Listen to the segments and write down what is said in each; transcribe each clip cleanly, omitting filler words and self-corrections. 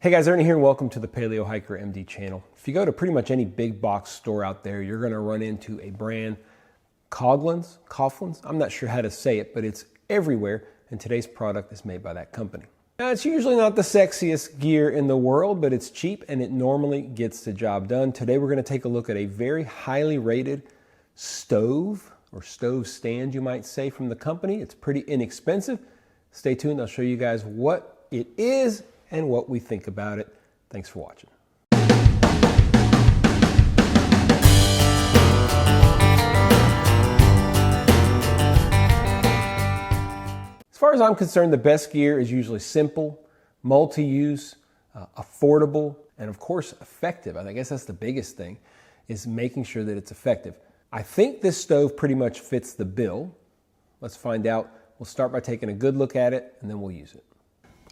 Hey guys, Ernie here and welcome to the Paleo Hiker MD channel. If you go to pretty much any big box store out there, you're going to run into a brand, Coughlan's. I'm not sure how to say it, but it's everywhere, and today's product is made by that company. Now, it's usually not the sexiest gear in the world, but it's cheap and it normally gets the job done. Today we're going to take a look at a very highly rated stove, or stove stand you might say, from the company. It's pretty inexpensive. Stay tuned, I'll show you guys what it is and what we think about it. Thanks for watching. As far as I'm concerned, the best gear is usually simple, multi-use, affordable, and of course effective. I guess that's the biggest thing, is making sure that it's effective. I think this stove pretty much fits the bill. Let's find out. We'll start by taking a good look at it and then we'll use it.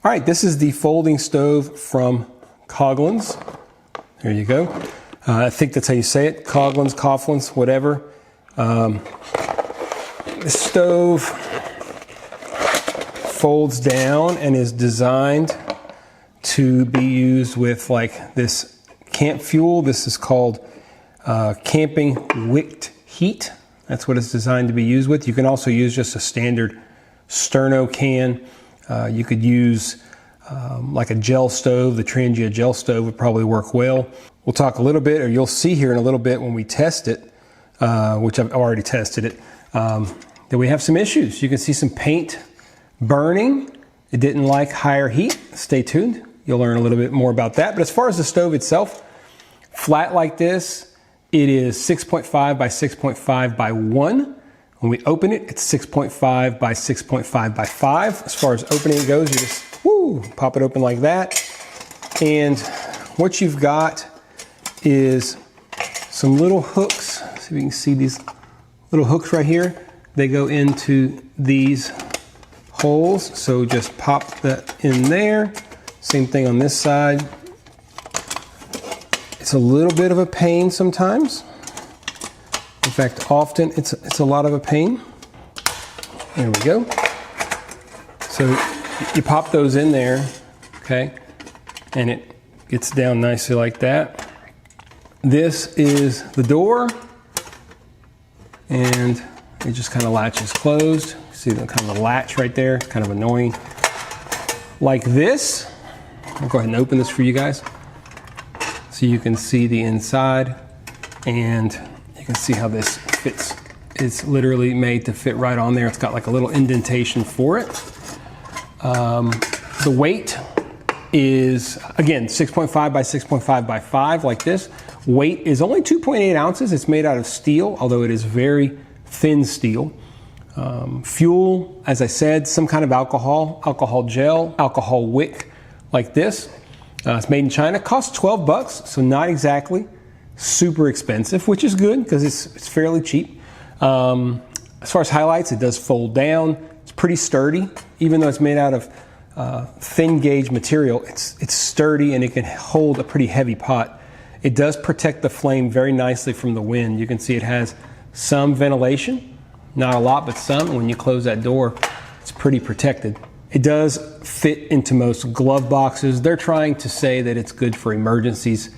All right, this is the folding stove from Coughlan's. There you go. I think that's how you say it. Coughlan's, whatever. The stove folds down and is designed to be used with like this camp fuel. This is called camping wicked heat. That's what it's designed to be used with. You can also use just a standard sterno can. You could use like a gel stove. The Trangia gel stove would probably work well. We'll talk a little bit, or you'll see here in a little bit when we test it, which I've already tested it, that we have some issues. You can see some paint burning. It didn't like higher heat. Stay tuned. You'll learn a little bit more about that. But as far as the stove itself, flat like this, it is 6.5 by 6.5 by 1. When we open it, it's 6.5 by 6.5 by 5. As far as opening it goes, you just pop it open like that. And what you've got is some little hooks. See if you can see these little hooks right here. They go into these holes. So just pop that in there. Same thing on this side. It's a little bit of a pain sometimes. In fact, often it's a lot of a pain. There we go. So you pop those in there, okay, and it gets down nicely like that. This is the door, and it just kind of latches closed. See the kind of latch right there, kind of annoying. Like this. I'll go ahead and open this for you guys so you can see the inside, and you can see how this fits. It's literally made to fit right on there. It's got like a little indentation for it. The weight is, again, 6.5 by 6.5 by 5 like this. Weight is only 2.8 ounces. It's made out of steel, although it is very thin steel. Fuel, as I said, some kind of alcohol gel, alcohol wick like this. It's made in China. Costs 12 bucks, so not exactly super expensive, which is good because it's fairly cheap. As far as highlights, it does fold down. It's pretty sturdy, even though it's made out of thin gauge material. It's sturdy and it can hold a pretty heavy pot. It does protect the flame very nicely from the wind. You can see it has some ventilation, not a lot, but some. When you close that door, it's pretty protected. It does fit into most glove boxes. They're trying to say that it's good for emergencies.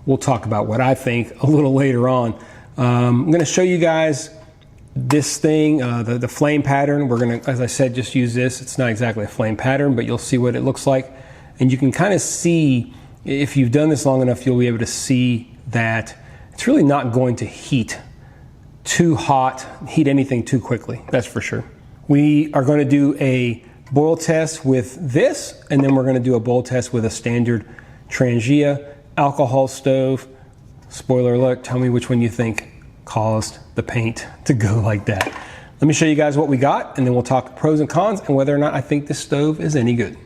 We'll talk about what I think a little later on. I'm going to show you guys this thing, the flame pattern. We're going to, as I said, just use this. It's not exactly a flame pattern, but you'll see what it looks like. And you can kind of see, if you've done this long enough, you'll be able to see that it's really not going to heat too hot, heat anything too quickly. That's for sure. We are going to do a boil test with this, and then we're going to do a boil test with a standard Trangia alcohol stove. Spoiler alert, tell me which one you think caused the paint to go like that. Let me show you guys what we got, and then we'll talk pros and cons and whether or not I think this stove is any good.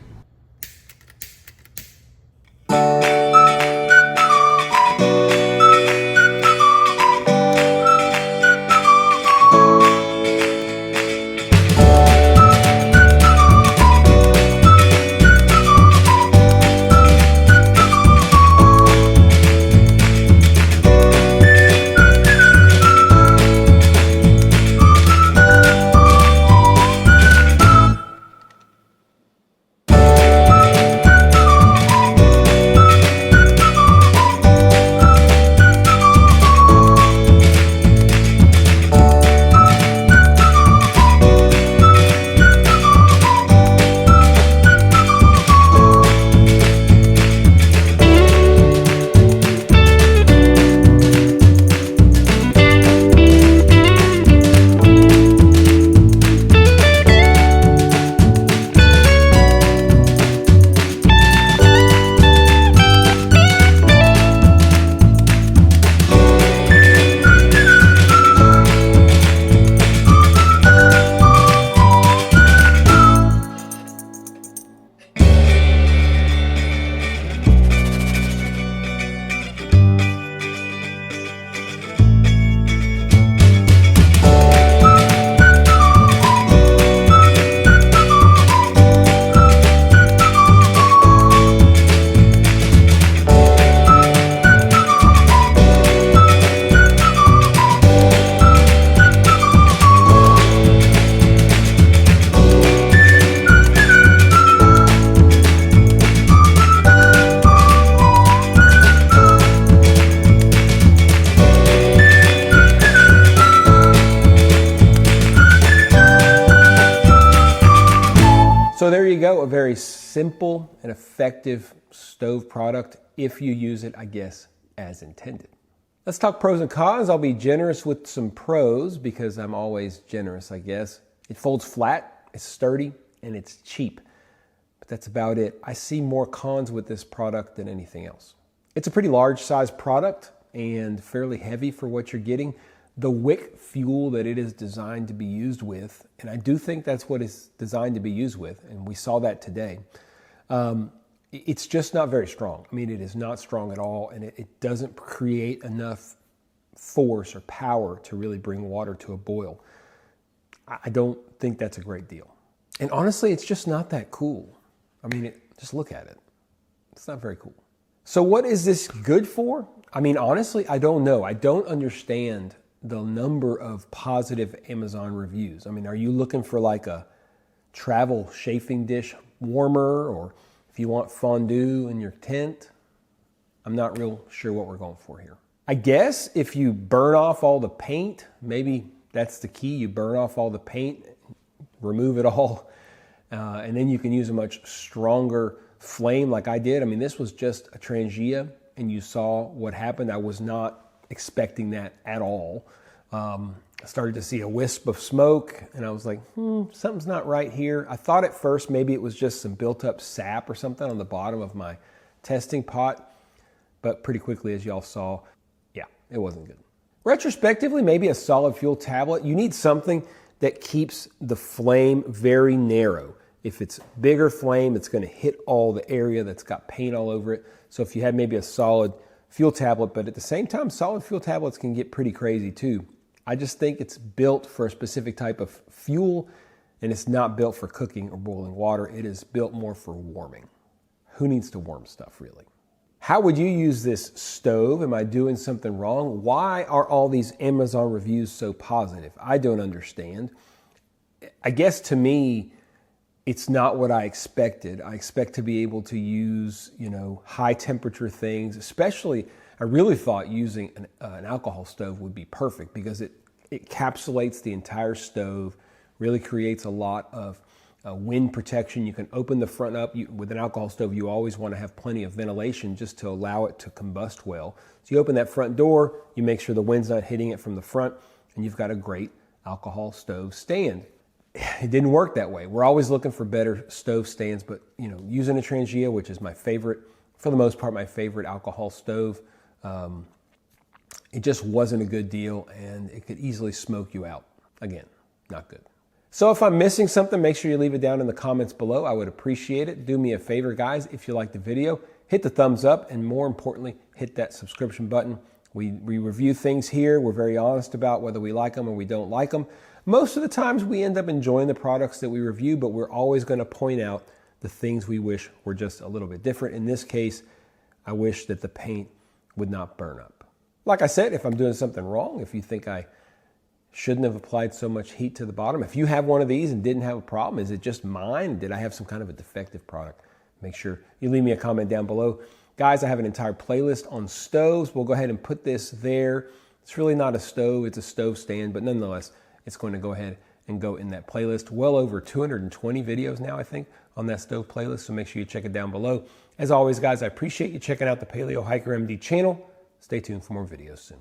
very simple and effective stove product if you use it, I guess, as intended. Let's talk pros and cons. I'll be generous with some pros because I'm always generous, I guess. It folds flat, it's sturdy, and it's cheap. But that's about it. I see more cons with this product than anything else. It's a pretty large size product and fairly heavy for what you're getting. The wick fuel that it is designed to be used with, and I do think that's what it's designed to be used with, and we saw that today, it's just not very strong. I mean, it is not strong at all, and it doesn't create enough force or power to really bring water to a boil. I don't think that's a great deal. And honestly, it's just not that cool. I mean, just look at it. It's not very cool. So what is this good for? I mean, honestly, I don't know. I don't understand the number of positive Amazon reviews. I mean, are you looking for like a travel chafing dish warmer, or if you want fondue in your tent? I'm not real sure what we're going for here. I guess if you burn off all the paint, maybe that's the key. You burn off all the paint, remove it all, and then you can use a much stronger flame like I did. I mean, this was just a Trangia, and you saw what happened. I was not expecting that at all. I started to see a wisp of smoke, and I was like, something's not right here. I thought at first maybe it was just some built up sap or something on the bottom of my testing pot, but pretty quickly, as y'all saw, yeah, it wasn't good. Retrospectively, maybe a solid fuel tablet. You need something that keeps the flame very narrow. If it's bigger flame, it's going to hit all the area that's got paint all over it. So if you had maybe a solid fuel tablet, but at the same time, solid fuel tablets can get pretty crazy too. I just think it's built for a specific type of fuel, and it's not built for cooking or boiling water. It is built more for warming. Who needs to warm stuff, really? How would you use this stove? Am I doing something wrong? Why are all these Amazon reviews so positive? I don't understand. I guess to me, it's not what I expected. I expect to be able to use, high temperature things, especially I really thought using an alcohol stove would be perfect because it encapsulates the entire stove, really creates a lot of wind protection. You can open the front up. With an alcohol stove, you always want to have plenty of ventilation just to allow it to combust well. So you open that front door, you make sure the wind's not hitting it from the front, and you've got a great alcohol stove stand. It didn't work that way. We're always looking for better stove stands, but using a Trangia, which is my favorite, for the most part, my favorite alcohol stove, it just wasn't a good deal, and it could easily smoke you out. Again, not good. So if I'm missing something, make sure you leave it down in the comments below. I would appreciate it. Do me a favor, guys, if you like the video, hit the thumbs up, and more importantly, hit that subscription button. We review things here. We're very honest about whether we like them or we don't like them. Most of the times we end up enjoying the products that we review, but we're always going to point out the things we wish were just a little bit different. In this case, I wish that the paint would not burn up. Like I said, if I'm doing something wrong, if you think I shouldn't have applied so much heat to the bottom, if you have one of these and didn't have a problem, is it just mine? Did I have some kind of a defective product? Make sure you leave me a comment down below. Guys, I have an entire playlist on stoves. We'll go ahead and put this there. It's really not a stove, it's a stove stand, but nonetheless, it's going to go ahead and go in that playlist. Well over 220 videos now, I think, on that stove playlist, so make sure you check it down below. As always, guys, I appreciate you checking out the Paleo Hiker MD channel. Stay tuned for more videos soon.